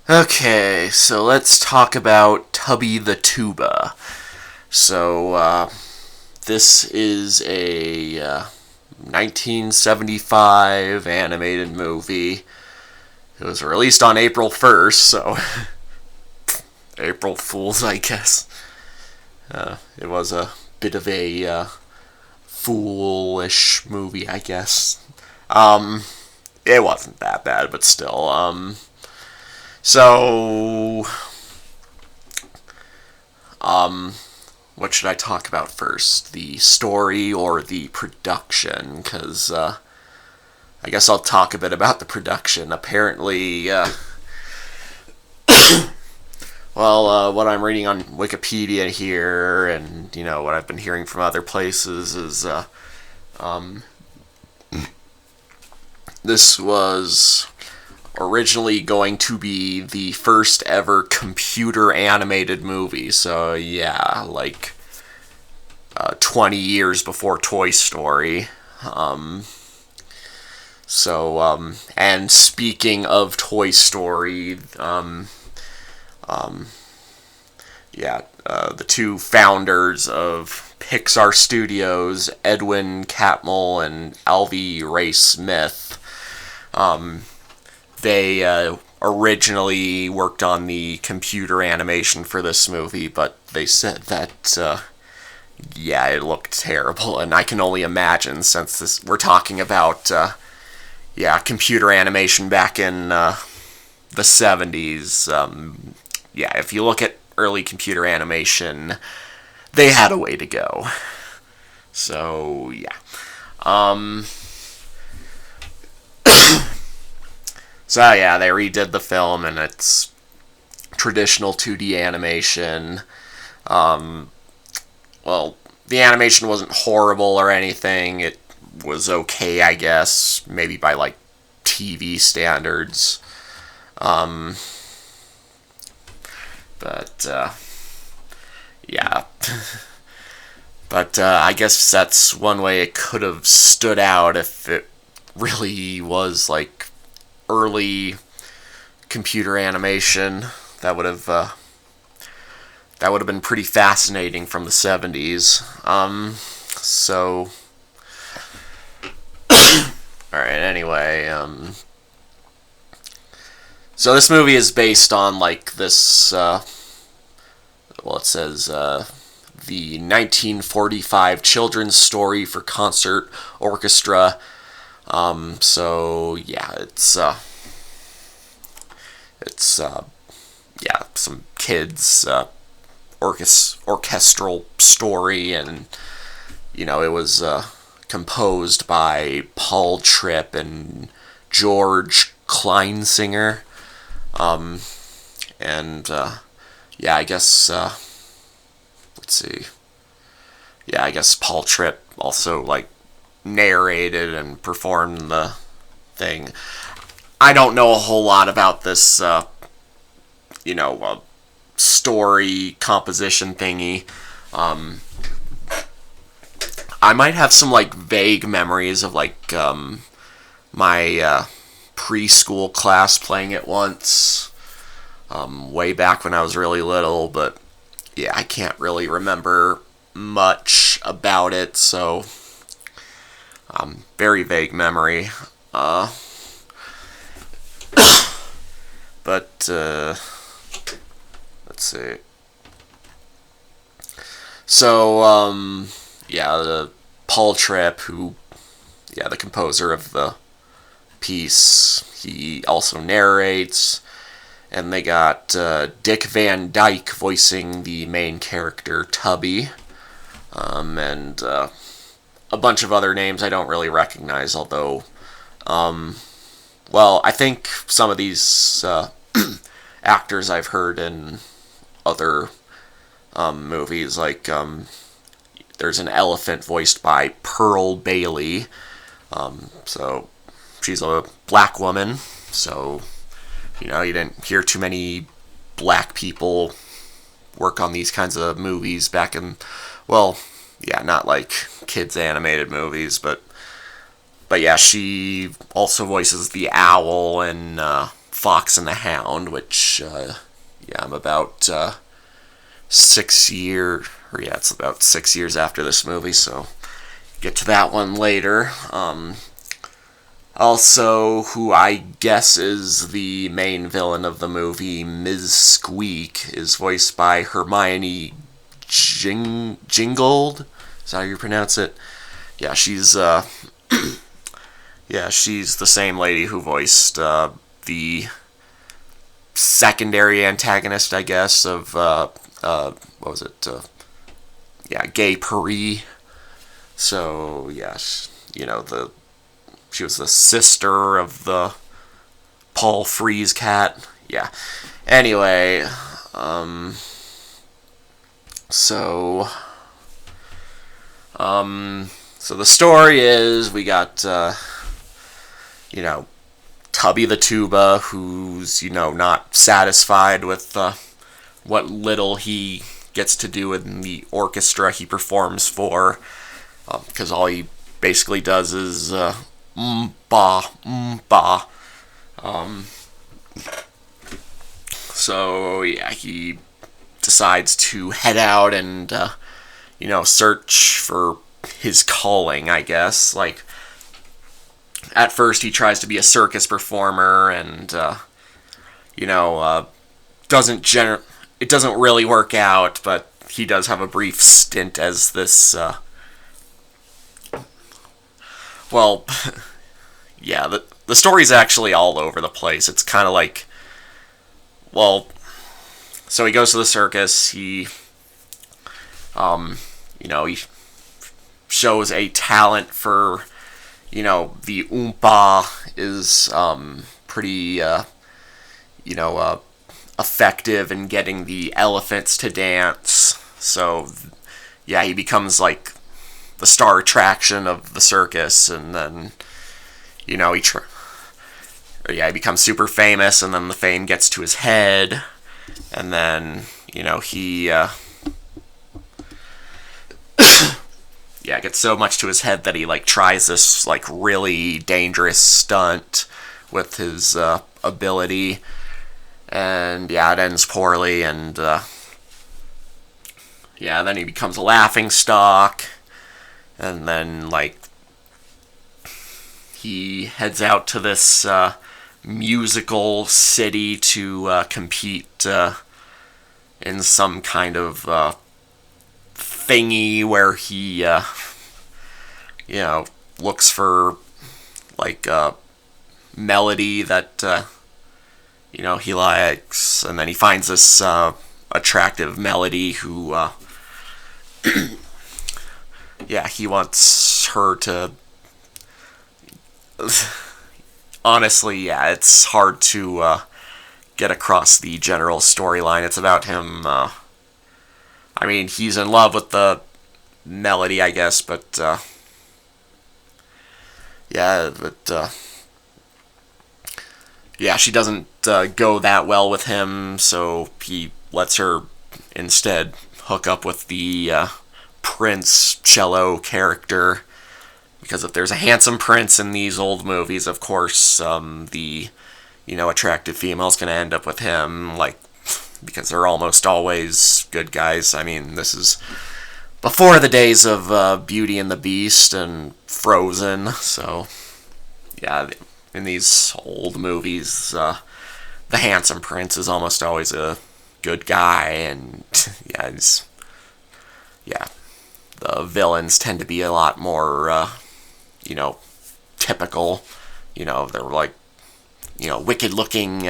Okay, so let's talk about Tubby the Tuba. This is a 1975 animated movie. It was released on April 1st, so April Fools, I guess. It was a bit of a foolish movie, I guess. It wasn't that bad, but still. So, what should I talk about first? The story or the production? Because, I guess I'll talk a bit about the production. Apparently, what I'm reading on Wikipedia here, and, what I've been hearing from other places is, this was originally going to be the first ever computer animated movie. So, yeah, 20 years before Toy Story. And speaking of Toy Story, the two founders of Pixar Studios, Edwin Catmull and Alvy Ray Smith, they originally worked on the computer animation for this movie, but they said that, it looked terrible, and I can only imagine, since we're talking about, computer animation back in the 70s. If you look at early computer animation, they had a way to go. So, yeah. They redid the film, and it's traditional 2D animation. The animation wasn't horrible or anything. It was okay, I guess, maybe by, TV standards. But I guess that's one way it could have stood out if it really was, early computer animation. That would have been pretty fascinating from the 70s. Alright, anyway, so this movie is based on, this, it says, the 1945 children's story for concert orchestra. Some kids, orchestral story, and, it was, composed by Paul Tripp and George Kleinsinger. I guess, let's see. Yeah, I guess Paul Tripp also, narrated and performed the thing. I don't know a whole lot about this, story composition thingy. I might have some, vague memories of, my preschool class playing it once, way back when I was really little, but, yeah, I can't really remember much about it, so, very vague memory. Let's see. So, the Paul Tripp, the composer of the piece, he also narrates, and they got Dick Van Dyke voicing the main character, Tubby, and a bunch of other names I don't really recognize, although, I think some of these actors I've heard in other movies, there's an elephant voiced by Pearl Bailey, so she's a black woman, so, you didn't hear too many black people work on these kinds of movies back in, not kids animated movies, but yeah, she also voices the owl in Fox and the Hound, which, I'm about 6 years, or yeah, it's about 6 years after this movie, so get to that one later. Also, who I guess is the main villain of the movie, Ms. Squeak, is voiced by Hermione Gingold. Is that how you pronounce it? Yeah, she's she's the same lady who voiced the secondary antagonist, I guess, of what was it? Gay Paris. So she was the sister of the Paul Frees cat. Yeah. Anyway, so the story is we got Tubby the Tuba, who's not satisfied with what little he gets to do in the orchestra he performs for, because all he basically does is ba. So yeah, he decides to head out and search for his calling, I guess. Like, at first he tries to be a circus performer, and it doesn't really work out, but he does have a brief stint as this the story's actually all over the place. It's kind of like, so he goes to the circus, he he shows a talent for, the oompa is pretty, effective in getting the elephants to dance. So, yeah, he becomes like the star attraction of the circus, and then, he becomes super famous, and then the fame gets to his head, and then, he gets so much to his head that he tries this really dangerous stunt with his ability, and it ends poorly, and then he becomes a laughingstock, and then he heads out to this musical city to compete in some kind of thingy where he looks for a melody that he likes, and then he finds this attractive melody who he wants her to. Honestly, it's hard to get across the general storyline. It's about him. He's in love with the melody, I guess, but she doesn't go that well with him, so he lets her instead hook up with the Prince cello character, because if there's a handsome prince in these old movies, of course, the attractive female's going to end up with him, because they're almost always good guys. This is before the days of Beauty and the Beast and Frozen, so in these old movies, the handsome prince is almost always a good guy, and the villains tend to be a lot more typical. They're wicked looking.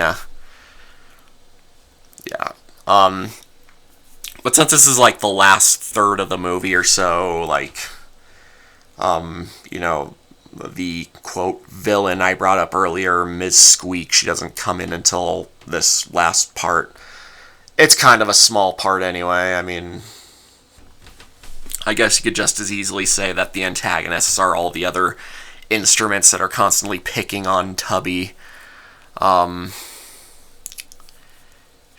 But since this is the last third of the movie or so, the quote villain I brought up earlier, Ms. Squeak, she doesn't come in until this last part. It's kind of a small part anyway. I guess you could just as easily say that the antagonists are all the other instruments that are constantly picking on Tubby. And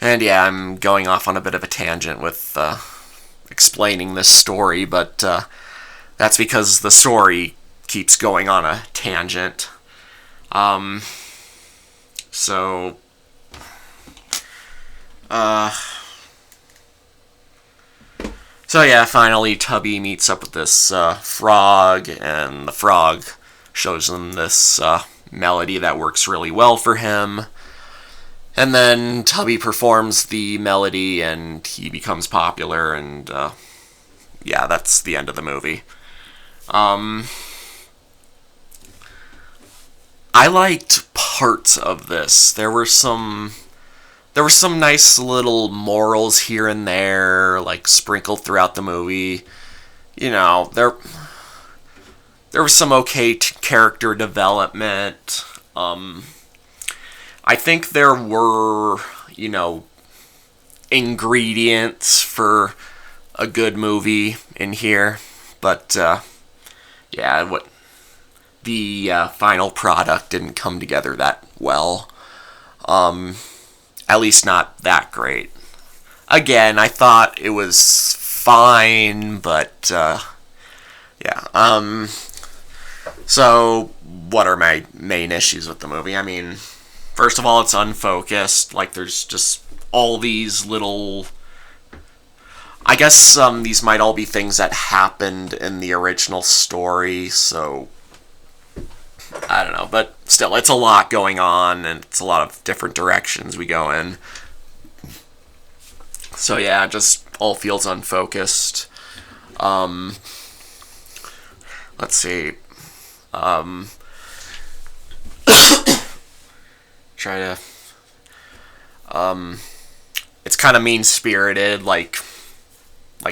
I'm going off on a bit of a tangent with explaining this story, but that's because the story keeps going on a tangent. So, uh, so yeah, finally Tubby meets up with this frog, and the frog shows him this melody that works really well for him. And then Tubby performs the melody, and he becomes popular, and yeah, that's the end of the movie. I liked parts of this. There were some nice little morals here and there, like sprinkled throughout the movie. There was some okay character development. I think there were, ingredients for a good movie in here, but yeah, what the final product didn't come together that well. At least not that great. Again, I thought it was fine, but yeah. So, what are my main issues with the movie? I mean, first of all, it's unfocused. Like, there's just all these little... I guess these might all be things that happened in the original story, so... I don't know, but still, it's a lot going on, and it's a lot of different directions we go in. So yeah, just all feels unfocused. Let's see. Try to... It's kind of mean-spirited, like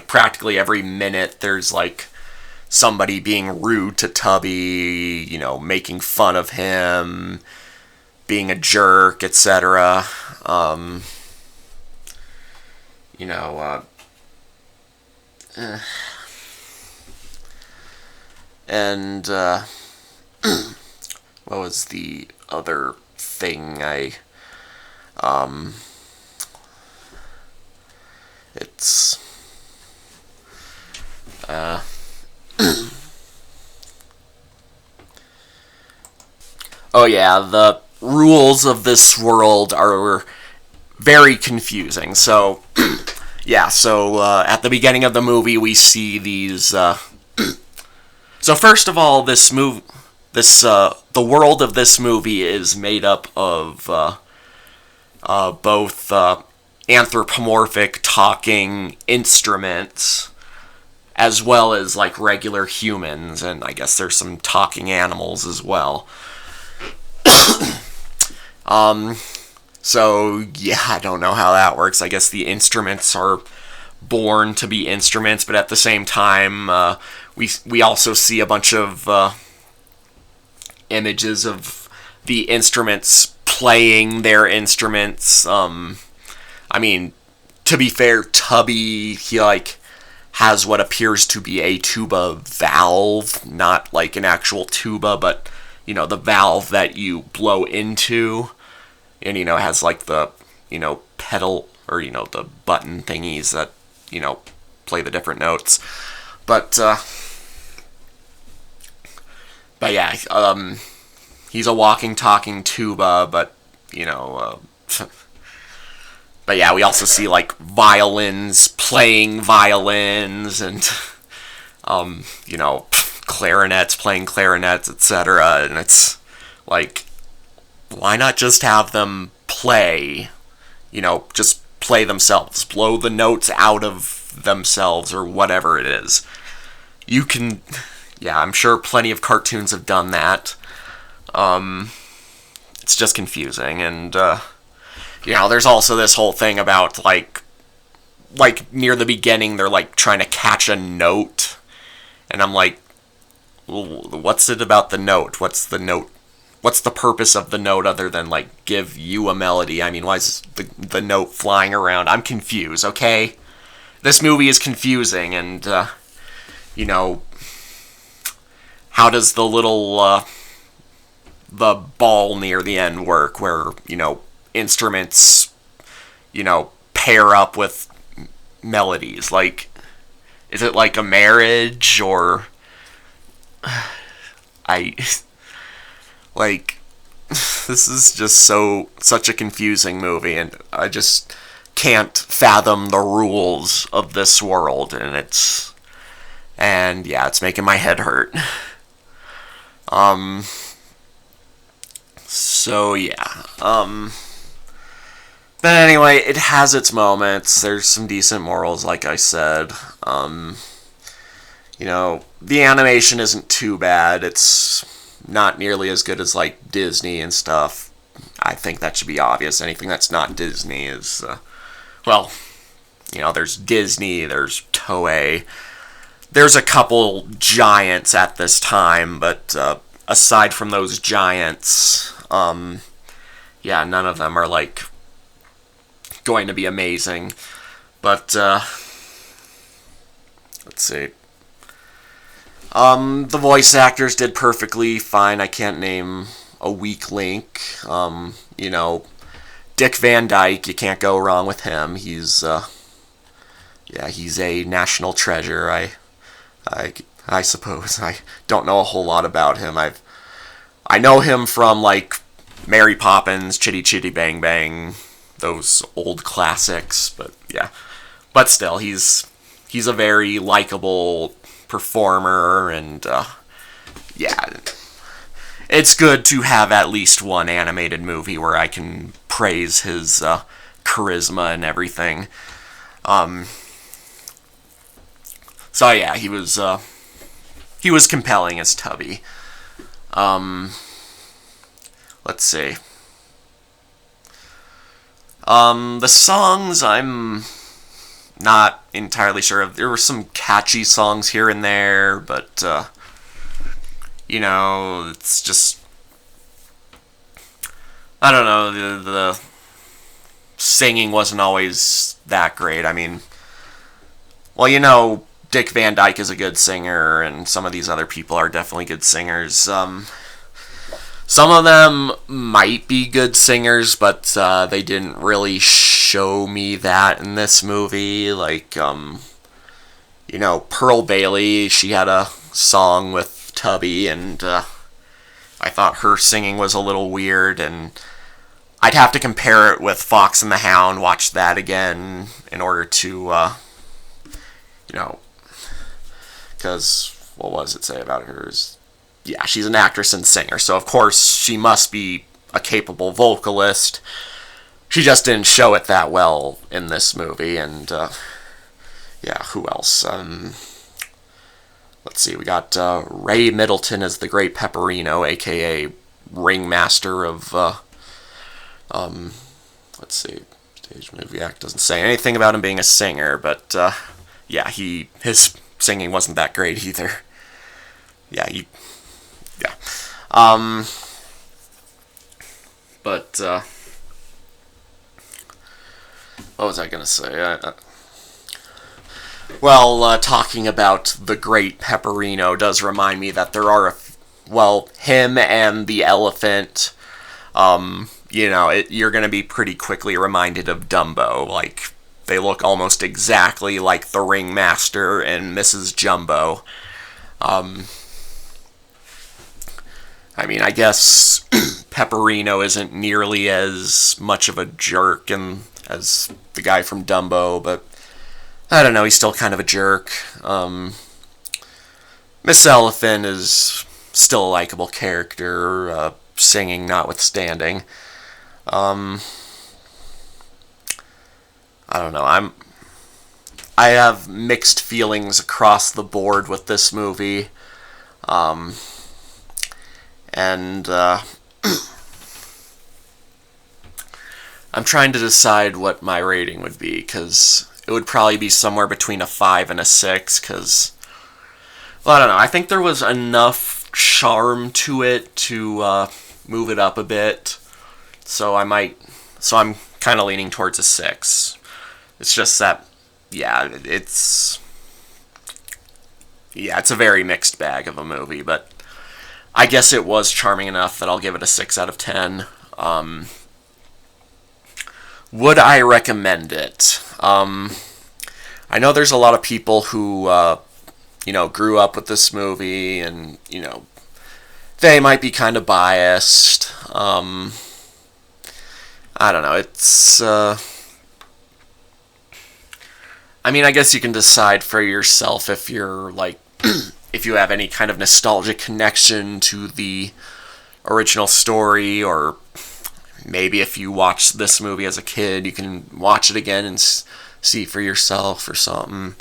practically every minute there's, like, somebody being rude to Tubby, making fun of him, being a jerk, etc. And, what was the other thing it's, oh yeah, the rules of this world are very confusing. So, yeah, so at the beginning of the movie we see these... So first of all, the world of this movie is made up of both anthropomorphic talking instruments, as well as, like, regular humans, and I guess there's some talking animals as well. So, yeah, I don't know how that works. I guess the instruments are born to be instruments, but at the same time, we also see a bunch of images of the instruments playing their instruments. I mean, to be fair, Tubby, he, like, has what appears to be a tuba valve, not like an actual tuba, but, the valve that you blow into, and, has, like, the, pedal, or, the button thingies that, play the different notes. But yeah, he's a walking, talking tuba, but, but yeah, we also see, like, violins playing violins, and, clarinets playing clarinets, etc., and it's, like, why not just have them play, just play themselves, blow the notes out of themselves, or whatever it is. You can, yeah, I'm sure plenty of cartoons have done that. It's just confusing, and, there's also this whole thing about, like, near the beginning, they're, like, trying to catch a note, and I'm like, well, what's it about the note? What's the note? What's the purpose of the note other than, like, give you a melody? I mean, why is the note flying around? I'm confused, okay? This movie is confusing, and, how does the little, the ball near the end work, where, instruments, pair up with melodies? Like, is it like a marriage, or... like, this is just such a confusing movie, and I just can't fathom the rules of this world, and yeah, it's making my head hurt. So yeah. But anyway, it has its moments. There's some decent morals, like I said. The animation isn't too bad. It's not nearly as good as, like, Disney and stuff. I think that should be obvious. Anything that's not Disney is, there's Disney, there's Toei. There's a couple giants at this time, but aside from those giants, none of them are, like, going to be amazing. But, let's see. The voice actors did perfectly fine. I can't name a weak link. Dick Van Dyke, you can't go wrong with him. He's a national treasure. I suppose. I don't know a whole lot about him. I know him from, like, Mary Poppins, Chitty Chitty Bang Bang, those old classics, but yeah. But still, he's a very likable performer, and it's good to have at least one animated movie where I can praise his charisma and everything. So yeah, he was compelling as Tubby. Let's see. The songs, I'm not entirely sure of. There were some catchy songs here and there, but, it's just, I don't know, the singing wasn't always that great. I mean, Dick Van Dyke is a good singer, and some of these other people are definitely good singers. Some of them might be good singers, but they didn't really show me that in this movie. Like, Pearl Bailey, she had a song with Tubby, and I thought her singing was a little weird, and I'd have to compare it with Fox and the Hound, watch that again, in order to, because, what was it say about her? Yeah, she's an actress and singer, so of course she must be a capable vocalist. She just didn't show it that well in this movie, and, who else? Let's see, we got Ray Middleton as the Great Pepperino, aka Ringmaster of, let's see, stage, movie, act, doesn't say anything about him being a singer, but, his singing wasn't that great either. But, what was I gonna say? Talking about the Great Pepperino does remind me that there are, him and the elephant, you're gonna be pretty quickly reminded of Dumbo. Like, they look almost exactly like the Ringmaster and Mrs. Jumbo. I guess Pepperino isn't nearly as much of a jerk as the guy from Dumbo, but I don't know, he's still kind of a jerk. Miss Elephant is still a likable character, singing notwithstanding. I don't know, I have mixed feelings across the board with this movie. And I'm trying to decide what my rating would be, because it would probably be somewhere between a 5 and a 6, because, I don't know, I think there was enough charm to it to move it up a bit, so I'm kind of leaning towards a 6. It's just that, it's a very mixed bag of a movie, but I guess it was charming enough that I'll give it a 6 out of 10. Would I recommend it? I know there's a lot of people who, grew up with this movie and, they might be kind of biased. I don't know. It's, I mean, I guess you can decide for yourself if you're, like, if you have any kind of nostalgic connection to the original story, or maybe if you watched this movie as a kid, you can watch it again and see for yourself or something.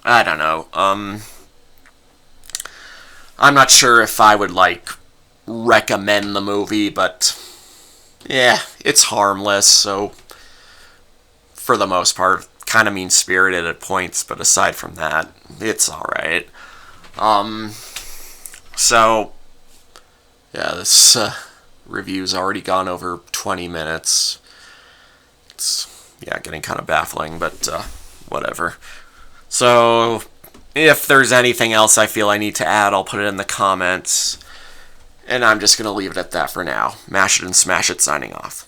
I don't know. I'm not sure if I would, like, recommend the movie, but yeah, it's harmless, so for the most part, kind of mean-spirited at points, but aside from that, it's alright. So, yeah, this review's already gone over 20 minutes. It's, yeah, getting kind of baffling, but whatever. So, if there's anything else I feel I need to add, I'll put it in the comments. And I'm just going to leave it at that for now. Mash it and smash it, signing off.